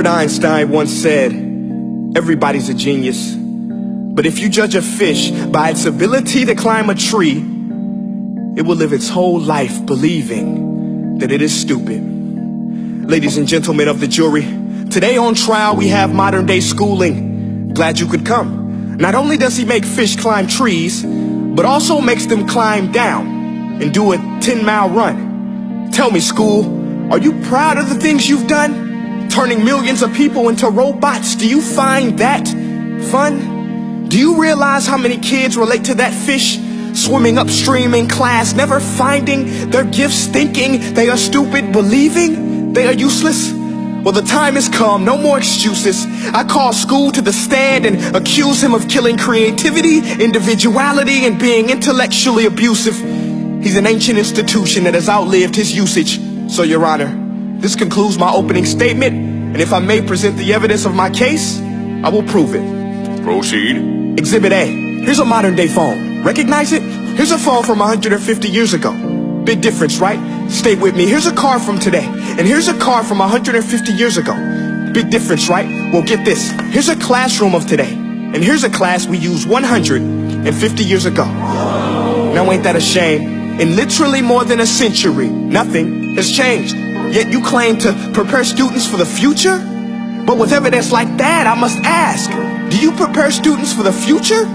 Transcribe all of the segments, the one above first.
Einstein once said, everybody's a genius, but if you judge a fish by its ability to climb a tree, it will live its whole life believing that it is stupid. Ladies and gentlemen of the jury, today on trial we have modern day schooling. Glad you could come. Not only does he make fish climb trees, but also makes them climb down and do a 10-mile run. Tell me, school, are you proud of the things you've done? Turning millions of people into robots, do you find that fun? Do you realize how many kids relate to that fish swimming upstream in class, never finding their gifts, thinking they are stupid, believing they are useless? Well, the time has come, no more excuses. I call school to the stand and accuse him of killing creativity, individuality, and being intellectually abusive. He's an ancient institution that has outlived his usage. So, Your Honor, this concludes my opening statement, and if I may present the evidence of my case, I will prove it. Proceed. Exhibit A. Here's a modern day phone. Recognize it? Here's a phone from 150 years ago. Big difference, right? Stay with me. Here's a car from today, and here's a car from 150 years ago. Big difference, right? Well, get this. Here's a classroom of today, and here's a class we used 150 years ago. Now, ain't that a shame? In literally more than a century, nothing has changed. Yet you claim to prepare students for the future? But with evidence like that, I must ask, do you prepare students for the future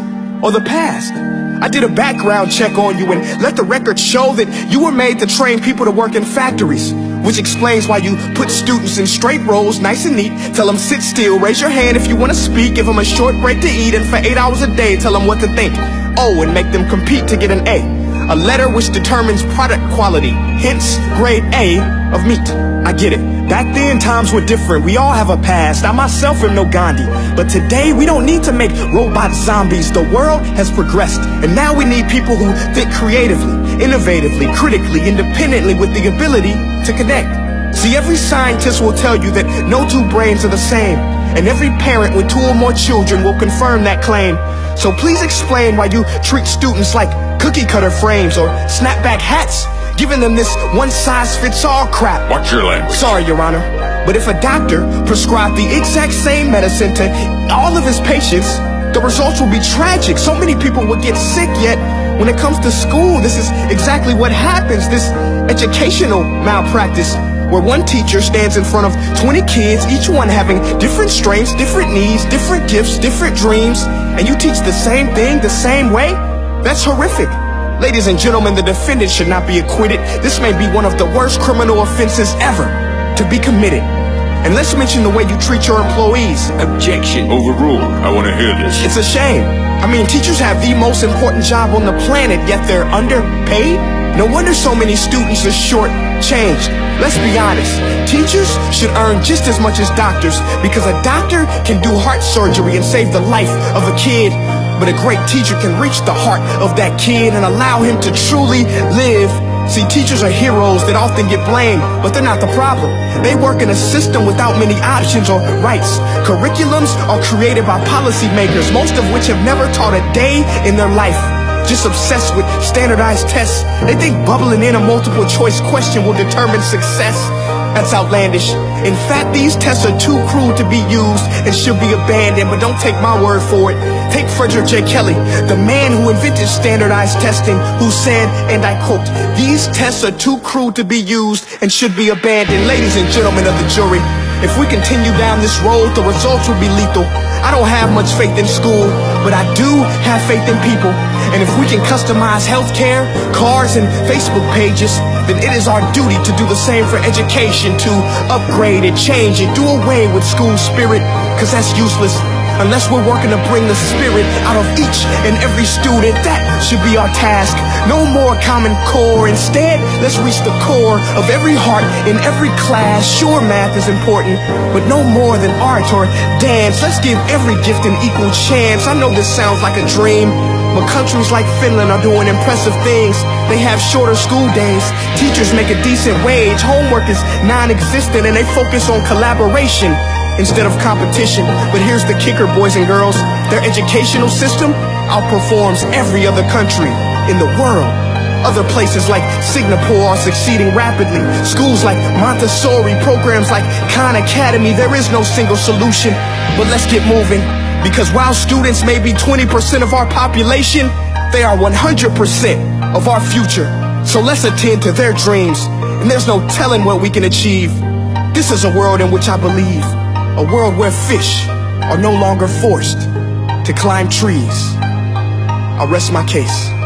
or the past? I did a background check on you and let the record show that you were made to train people to work in factories, which explains why you put students in straight rows, nice and neat, tell them sit still, raise your hand if you want to speak, give them a short break to eat, and for 8 hours a day, tell them what to think. Oh, and make them compete to get an A letter which determines product quality, hence grade A of meat. I get it. Back then, times were different. We all have a past. I myself am no Gandhi. But today, we don't need to make robot zombies. The world has progressed. And now we need people who think creatively, innovatively, critically, independently, with the ability to connect. See, every scientist will tell you that no two brains are the same. And every parent with 2 or more children will confirm that claim. So please explain why you treat students like cookie cutter frames or snapback hats, giving them this one-size-fits-all crap. Watch your language. Sorry, Your Honor, but if a doctor prescribed the exact same medicine to all of his patients, the results will be tragic. So many people will get sick, yet when it comes to school, this is exactly what happens. This educational malpractice, where one teacher stands in front of 20 kids, each one having different strengths, different needs, different gifts, different dreams, and you teach the same thing the same way? That's horrific. Ladies and gentlemen, the defendant should not be acquitted. This may be one of the worst criminal offenses ever to be committed. And let's mention the way you treat your employees. Objection. Overruled. I want to hear this. It's a shame. I mean, teachers have the most important job on the planet, yet they're underpaid? No wonder so many students are short-changed. Let's be honest. Teachers should earn just as much as doctors, because a doctor can do heart surgery and save the life of a kid. But a great teacher can reach the heart of that kid and allow him to truly live. See, teachers are heroes that often get blamed, but they're not the problem. They work in a system without many options or rights. Curriculums are created by policymakers, most of which have never taught a day in their life. Just obsessed with standardized tests. They think bubbling in a multiple choice question will determine success. That's outlandish. In fact, these tests are too cruel to be used and should be abandoned, but don't take my word for it. Take Frederick J. Kelly, the man who invented standardized testing, who said, and I quote, "These tests are too cruel to be used and should be abandoned." Ladies and gentlemen of the jury, if we continue down this road, the results will be lethal. I don't have much faith in school, but I do have faith in people. And if we can customize healthcare, cars, and Facebook pages, then it is our duty to do the same for education, to upgrade it, change it, do away with school spirit, because that's useless. Unless we're working to bring the spirit out of each and every student, that should be our task. No more Common Core. Instead, let's reach the core of every heart in every class. Sure, math is important, but no more than art or dance. Let's give every gift an equal chance. I know this sounds like a dream, but countries like Finland are doing impressive things. They have shorter school days. Teachers make a decent wage. Homework is non-existent, and they focus on collaboration instead of competition. But here's the kicker, boys and girls. Their educational system outperforms every other country in the world. Other places like Singapore are succeeding rapidly. Schools like Montessori, programs like Khan Academy. There is no single solution, but let's get moving. Because while students may be 20% of our population, they are 100% of our future. So let's attend to their dreams, and there's no telling what we can achieve. This is a world in which I believe, a world where fish are no longer forced to climb trees. I'll rest my case.